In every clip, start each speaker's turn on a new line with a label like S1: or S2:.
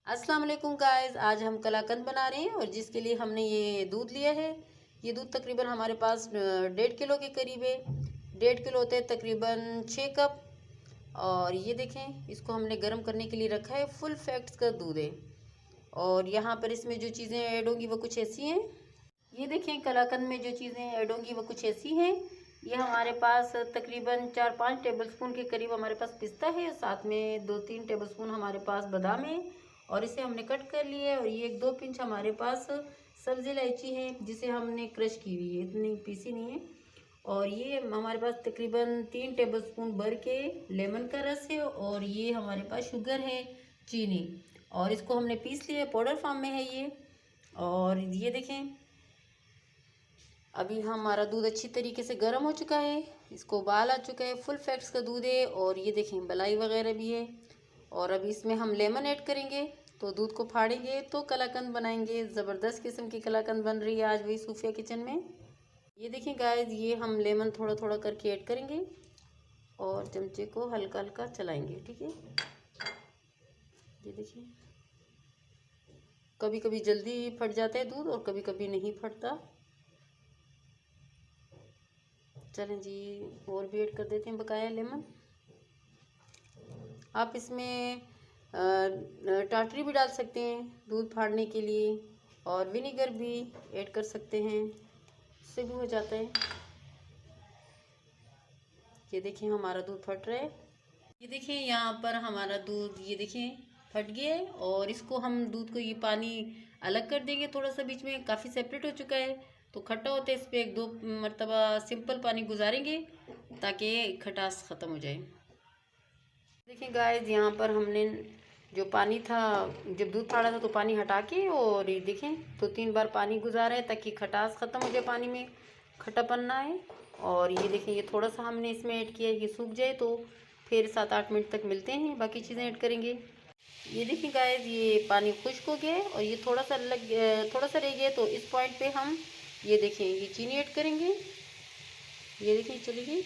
S1: अस्सलाम वालेकुम गाइस, आज हम कलाकंद बना रहे हैं और जिसके लिए हमने ये दूध लिया है। ये दूध तकरीबन हमारे पास 1.5 किलो के करीब है। 1.5 किलो होते हैं तकरीबन 6 कप। और ये देखें, इसको हमने गर्म करने के लिए रखा है। फुल फैक्ट्स का दूध है। और यहाँ पर इसमें जो चीज़ें ऐड होंगी वो कुछ ऐसी हैं। ये देखें, कलाकंद में जो चीज़ें ऐड होंगी वो कुछ ऐसी हैं। ये हमारे पास तकरीबन 4-5 टेबलस्पून के करीब हमारे पास पिस्ता है। साथ में 2-3 टेबलस्पून हमारे पास बादाम है और इसे हमने कट कर लिया है। और ये 1-2 पिंच हमारे पास सब्ज़ी इलायची है जिसे हमने क्रश की हुई है, इतनी पीसी नहीं है। और ये हमारे पास तकरीबन 3 टेबलस्पून भर के लेमन का रस है। और ये हमारे पास शुगर है, चीनी। और इसको हमने पीस लिया है, पाउडर फॉर्म में है ये। और ये देखें, अभी हमारा दूध अच्छी तरीके से गर्म हो चुका है, इसको उबाल आ चुका है। फुल फैट्स का दूध है और ये देखें मलाई वगैरह भी है। और अभी इसमें हम लेमन ऐड करेंगे, तो दूध को फाड़ेंगे तो कलाकंद बनाएंगे। ज़बरदस्त किस्म की कलाकंद बन रही है आज वही सूफिया किचन में। ये देखिए गाइस, ये हम लेमन थोड़ा थोड़ा करके ऐड करेंगे और चमचे को हल्का हल्का चलाएंगे, ठीक है। ये देखिए, कभी कभी जल्दी फट जाता है दूध और कभी कभी नहीं फटता। चलें जी, और भी ऐड कर देते हैं बकाया लेमन। आप इसमें टाटरी भी डाल सकते हैं दूध फाड़ने के लिए, और विनेगर भी ऐड कर सकते हैं, इससे भी हो जाता है। ये देखिए, हमारा दूध फट रहा है। ये देखिए, यहाँ पर हमारा दूध ये देखिए फट गया है। और इसको हम दूध को ये पानी अलग कर देंगे थोड़ा सा, बीच में काफ़ी सेपरेट हो चुका है तो खट्टा होता है। इस पर 1-2 मरतबा सिंपल पानी गुजारेंगे ताकि खटास ख़त्म हो जाए। देखिए गाइस, यहाँ पर हमने जो पानी था, जब दूध फाड़ा था तो पानी हटा के, और ये देखें 2-3 बार पानी गुजारा है ताकि खटास ख़त्म हो जाए, पानी में खट्टापन ना आए। और ये देखें, ये थोड़ा सा हमने इसमें ऐड किया, ये सूख जाए तो फिर 7-8 मिनट तक मिलते हैं, बाकी चीज़ें ऐड करेंगे। ये देखिए गाइस, ये पानी खुश्क हो गया है और ये थोड़ा सा रह गया, तो इस पॉइंट पे हम ये देखें ये चीनी ऐड करेंगे। ये देखिए चली गई।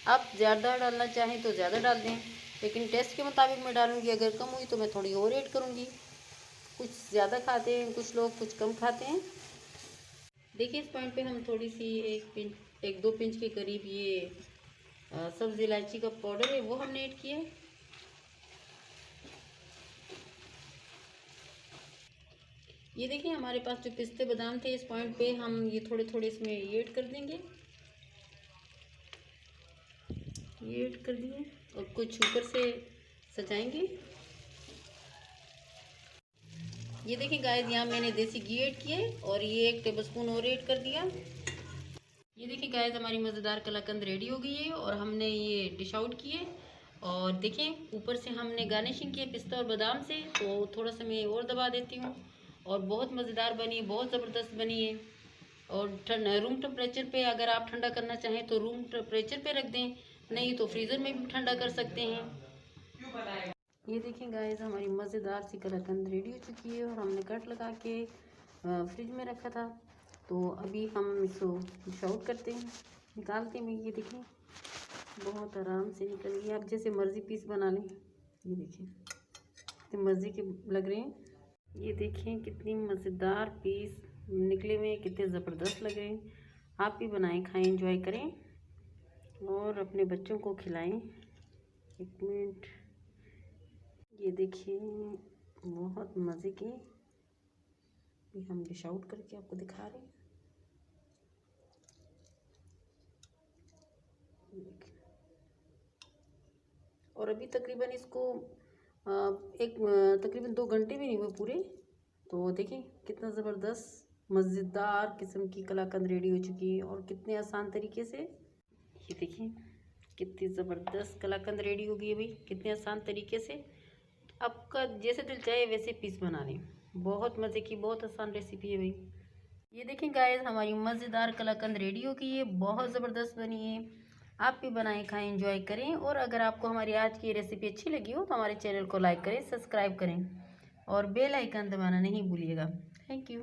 S1: आप ज़्यादा डालना चाहें तो ज़्यादा डाल दें, लेकिन टेस्ट के मुताबिक मैं डालूँगी। अगर कम हुई तो मैं थोड़ी और ऐड करूँगी। कुछ ज़्यादा खाते हैं कुछ लोग, कुछ कम खाते हैं। देखिए, इस पॉइंट पे हम थोड़ी सी 1-2 पिंच के करीब ये सब्ज़ी इलायची का पाउडर है वो हमने ऐड किया है। ये देखिए, हमारे पास जो पिस्ते बादाम थे, इस पॉइंट पे हम ये थोड़े थोड़े इसमें ये ऐड कर देंगे। ये ऐड कर दिए और कुछ ऊपर से सजाएंगे। ये देखिए गाइस, यहाँ मैंने देसी घी ऐड किया है और ये 1 टेबलस्पून और ऐड कर दिया। ये देखिए गाइस, हमारी मज़ेदार कलाकंद रेडी हो गई है और हमने ये डिश आउट किए। और देखें, ऊपर से हमने गार्निशिंग की है पिस्ता और बादाम से, तो थोड़ा सा मैं और दबा देती हूँ। और बहुत मज़ेदार बनी है, बहुत ज़बरदस्त बनी है। और रूम टेम्परेचर पे अगर आप ठंडा करना चाहें तो रूम टेम्परेचर पे रख दें, नहीं तो फ्रीज़र में भी ठंडा कर सकते हैं। ये देखें गाइस, हमारी मज़ेदार सी कलाकंद रेडी हो चुकी है और हमने कट लगा के फ्रिज में रखा था। तो अभी हम इसको डिश आउट करते हैं, निकालते हैं। ये देखें, बहुत आराम से निकल गई। आप जैसे मर्ज़ी पीस बना लें। ये देखें, कितने मज़े के लग रहे हैं। ये देखें, कितनी मज़ेदार पीस निकले हुए, कितने ज़बरदस्त लग रहे हैं। आप भी बनाएं, खाएं, एंजॉय करें और अपने बच्चों को खिलाएं। 1 मिनट, ये देखिए, बहुत मज़े के भी हम डिश आउट करके आपको दिखा रहे हैं। और अभी तकरीबन इसको तकरीबन 2 घंटे भी नहीं हुए पूरे। तो देखिए, कितना ज़बरदस्त मज़ेदार किस्म की कलाकंद रेडी हो चुकी है और कितने आसान तरीके से। ये देखिए, कितनी ज़बरदस्त कलाकंद रेडी हो गई है भाई, कितने आसान तरीके से। आपका जैसे दिल चाहे वैसे पीस बना लें। बहुत मज़े की, बहुत आसान रेसिपी है भाई। ये देखें गाइस, हमारी मज़ेदार कलाकंद रेडी हो गई है, बहुत ज़बरदस्त बनी है। आप भी बनाएं, खाएं, एंजॉय करें। और अगर आपको हमारी आज की रेसिपी अच्छी लगी हो तो हमारे चैनल को लाइक करें, सब्सक्राइब करें और बेल आइकन दबाना नहीं भूलिएगा। Thank you.